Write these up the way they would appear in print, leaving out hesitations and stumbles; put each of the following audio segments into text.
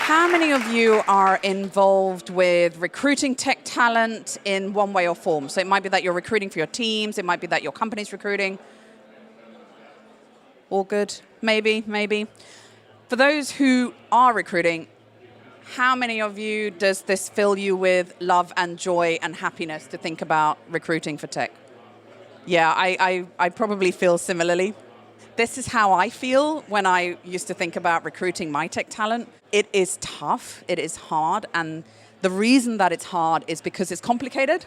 How many of you are involved with recruiting tech talent in one way or form? So it might be that you're recruiting for your teams, it might be that your company's recruiting. All good? Maybe, maybe. For those who are recruiting, how many of you does this fill you with love and joy and happiness to think about recruiting for tech? Yeah, I probably feel similarly. This is how I feel when I used to think about recruiting my tech talent. It is tough, it is hard, and the reason that it's hard is because it's complicated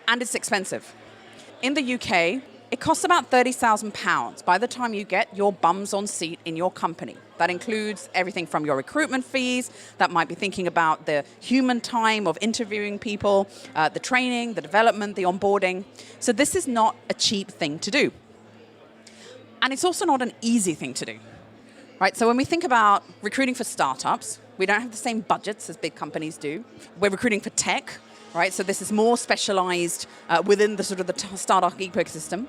and it's expensive. In the UK, it costs about £30,000 by the time you get your bums on seat in your company. That includes everything from your recruitment fees, that might be thinking about the human time of interviewing people, the training, the development, the onboarding. So this is not a cheap thing to do. And it's also not an easy thing to do, right? So when we think about recruiting for startups, we don't have the same budgets as big companies do. We're recruiting for tech, right? So this is more specialized within the sort of the startup ecosystem.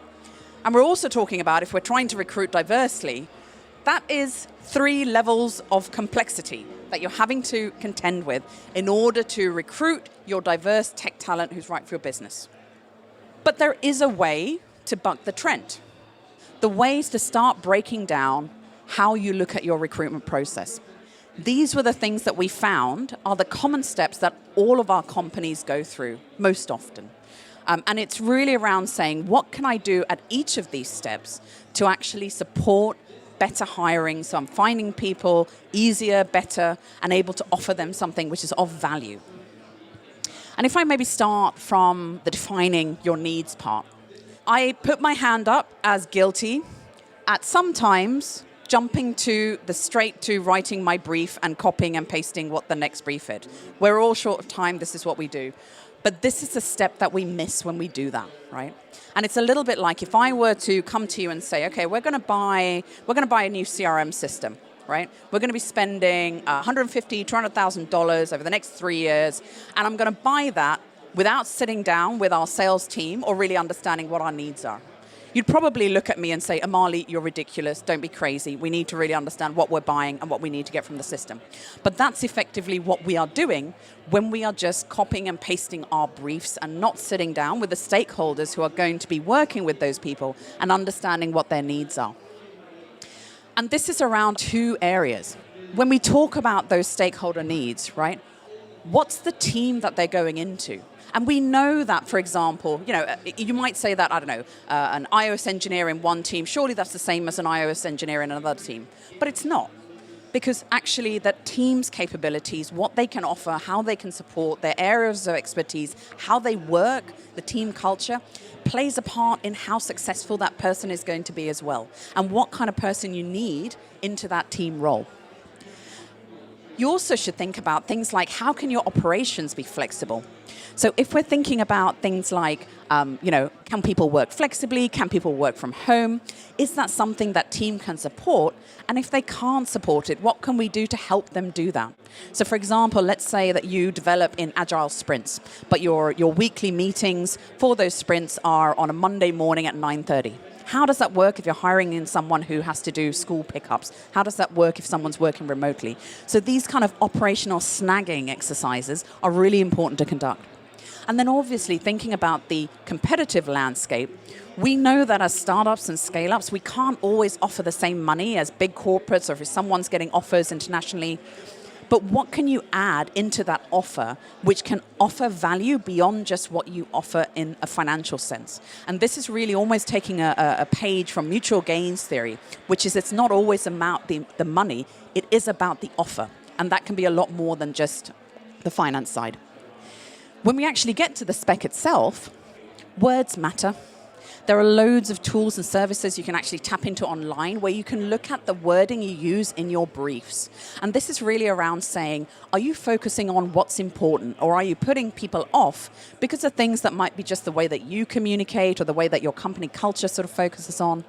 And we're also talking about, if we're trying to recruit diversely, that is 3 levels of complexity that you're having to contend with in order to recruit your diverse tech talent who's right for your business. But there is a way to buck the trend. The way is to start breaking down how you look at your recruitment process. These were the things that we found are the common steps that all of our companies go through most often. And it's really around saying, what can I do at each of these steps to actually support better hiring, so I'm finding people easier, better, and able to offer them something which is of value. And if I maybe start from the defining your needs part, I put my hand up as guilty at sometimes jumping straight to writing my brief and copying and pasting what the next brief is. We're all short of time, this is what we do. But this is a step that we miss when we do that, right? And it's a little bit like if I were to come to you and say, okay, we're going to buy a new CRM system, right? We're going to be spending $150,000, $200,000 over the next 3 years, and I'm going to buy that without sitting down with our sales team or really understanding what our needs are. You'd probably look at me and say, Amali, you're ridiculous, don't be crazy. We need to really understand what we're buying and what we need to get from the system. But that's effectively what we are doing when we are just copying and pasting our briefs and not sitting down with the stakeholders who are going to be working with those people and understanding what their needs are. And this is around 2 areas. When we talk about those stakeholder needs, right, what's the team that they're going into? And we know that, for example, you might say that, I don't know, an iOS engineer in one team, surely that's the same as an iOS engineer in another team. But it's not. Because actually that team's capabilities, what they can offer, how they can support, their areas of expertise, how they work, the team culture, plays a part in how successful that person is going to be as well. And what kind of person you need into that team role. You also should think about things like, how can your operations be flexible? So if we're thinking about things like, can people work flexibly? Can people work from home? Is that something that team can support? And if they can't support it, what can we do to help them do that? So for example, let's say that you develop in agile sprints, but your weekly meetings for those sprints are on a Monday morning at 9:30. How does that work if you're hiring in someone who has to do school pickups? How does that work if someone's working remotely? So these kind of operational snagging exercises are really important to conduct. And then obviously thinking about the competitive landscape, we know that as startups and scale-ups, we can't always offer the same money as big corporates or if someone's getting offers internationally. But what can you add into that offer which can offer value beyond just what you offer in a financial sense? And this is really almost taking a page from mutual gains theory, which is it's not always about the money, it is about the offer. And that can be a lot more than just the finance side. When we actually get to the spec itself, words matter. There are loads of tools and services you can actually tap into online where you can look at the wording you use in your briefs. And this is really around saying, are you focusing on what's important or are you putting people off because of things that might be just the way that you communicate or the way that your company culture sort of focuses on?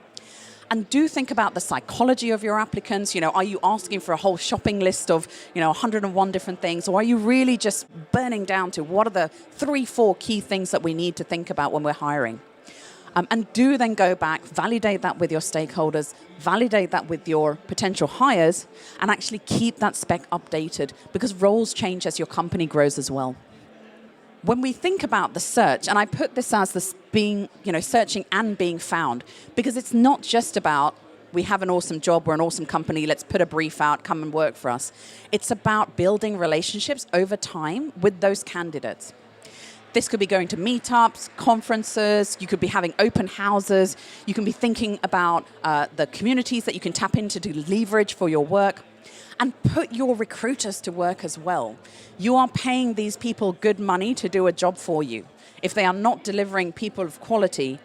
And do think about the psychology of your applicants. Are you asking for a whole shopping list of 101 different things? Or are you really just burning down to what are the 3-4 key things that we need to think about when we're hiring? And do then go back, validate that with your stakeholders, validate that with your potential hires, and actually keep that spec updated because roles change as your company grows as well. When we think about the search, and I put this as this being, searching and being found, because it's not just about we have an awesome job, we're an awesome company, let's put a brief out, come and work for us. It's about building relationships over time with those candidates. This could be going to meetups, conferences, you could be having open houses, you can be thinking about the communities that you can tap into to leverage for your work. And put your recruiters to work as well. You are paying these people good money to do a job for you. If they are not delivering people of quality,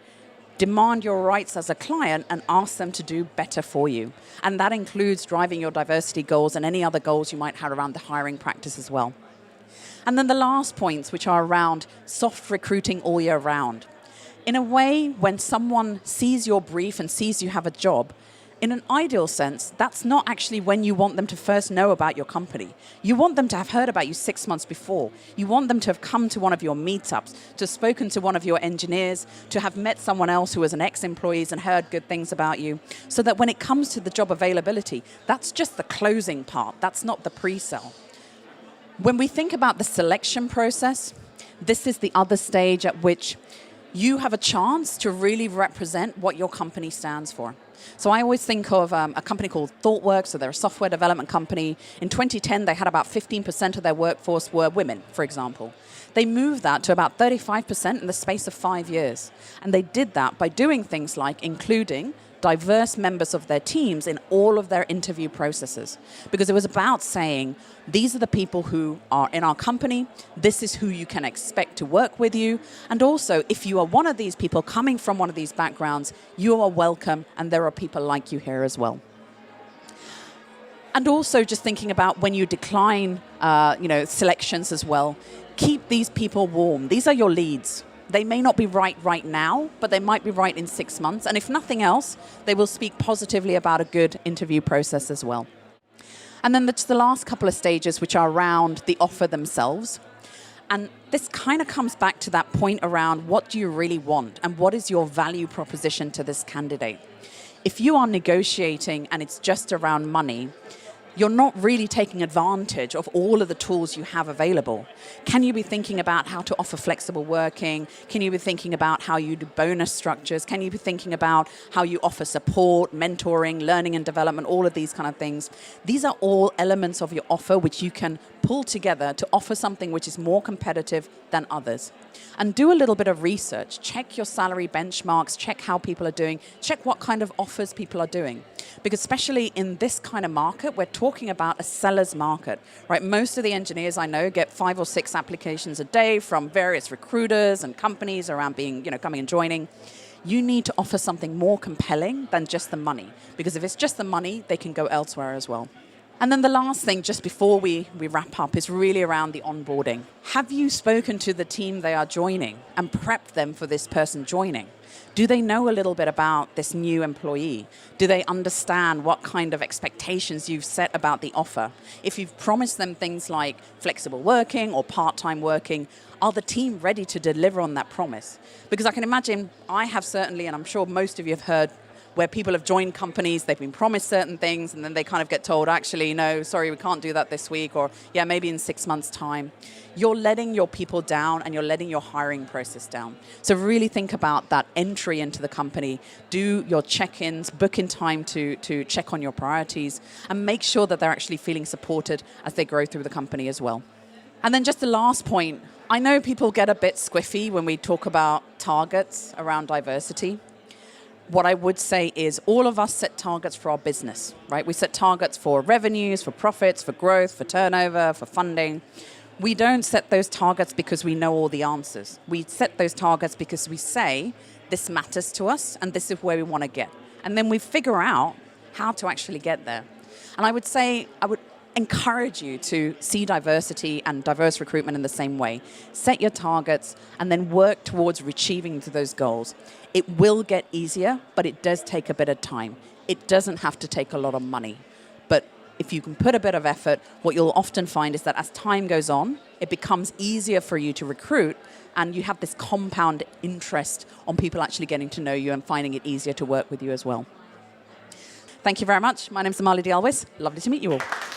demand your rights as a client and ask them to do better for you. And that includes driving your diversity goals and any other goals you might have around the hiring practice as well. And then the last points, which are around soft recruiting all year round. In a way, when someone sees your brief and sees you have a job, in an ideal sense, that's not actually when you want them to first know about your company. You want them to have heard about you 6 months before. You want them to have come to one of your meetups, to have spoken to one of your engineers, to have met someone else who was an ex-employee and heard good things about you, so that when it comes to the job availability, that's just the closing part. That's not the pre-sell. When we think about the selection process, this is the other stage at which you have a chance to really represent what your company stands for. So I always think of a company called ThoughtWorks, so they're a software development company. In 2010, they had about 15% of their workforce were women, for example. They moved that to about 35% in the space of 5 years. And they did that by doing things like including diverse members of their teams in all of their interview processes. Because it was about saying, these are the people who are in our company, this is who you can expect to work with you, and also if you are one of these people coming from one of these backgrounds, you are welcome and there are people like you here as well. And also just thinking about when you decline selections as well, keep these people warm. These are your leads. They may not be right now, but they might be right in 6 months. And if nothing else, they will speak positively about a good interview process as well. And then the last couple of stages, which are around the offer themselves. And this kind of comes back to that point around what do you really want and what is your value proposition to this candidate. If you are negotiating and it's just around money, you're not really taking advantage of all of the tools you have available. Can you be thinking about how to offer flexible working? Can you be thinking about how you do bonus structures? Can you be thinking about how you offer support, mentoring, learning and development, all of these kind of things? These are all elements of your offer which you can pull together to offer something which is more competitive than others. And do a little bit of research. Check your salary benchmarks, check how people are doing, check what kind of offers people are doing. Because especially in this kind of market, we're talking about a seller's market, right? Most of the engineers I know get 5 or 6 applications a day from various recruiters and companies around being, coming and joining. You need to offer something more compelling than just the money. Because if it's just the money, they can go elsewhere as well. And then the last thing, just before we wrap up, is really around the onboarding. Have you spoken to the team they are joining and prepped them for this person joining? Do they know a little bit about this new employee? Do they understand what kind of expectations you've set about the offer? If you've promised them things like flexible working or part-time working, are the team ready to deliver on that promise? Because I can imagine, I have certainly, and I'm sure most of you have heard, where people have joined companies, they've been promised certain things, and then they kind of get told, actually, no, sorry, we can't do that this week, or yeah, maybe in 6 months' time. You're letting your people down, and you're letting your hiring process down. So really think about that entry into the company. Do your check-ins, book in time to check on your priorities, and make sure that they're actually feeling supported as they grow through the company as well. And then just the last point, I know people get a bit squiffy when we talk about targets around diversity. What I would say is all of us set targets for our business, right? We set targets for revenues, for profits, for growth, for turnover, for funding. We don't set those targets because we know all the answers. We set those targets because we say, this matters to us and this is where we want to get. And then we figure out how to actually get there. And I would say, I would encourage you to see diversity and diverse recruitment in the same way. Set your targets and then work towards achieving those goals. It will get easier, but it does take a bit of time. It doesn't have to take a lot of money. But if you can put a bit of effort, what you'll often find is that as time goes on, it becomes easier for you to recruit, and you have this compound interest on people actually getting to know you and finding it easier to work with you as well. Thank you very much. My name's Amali de Alwis. Lovely to meet you all.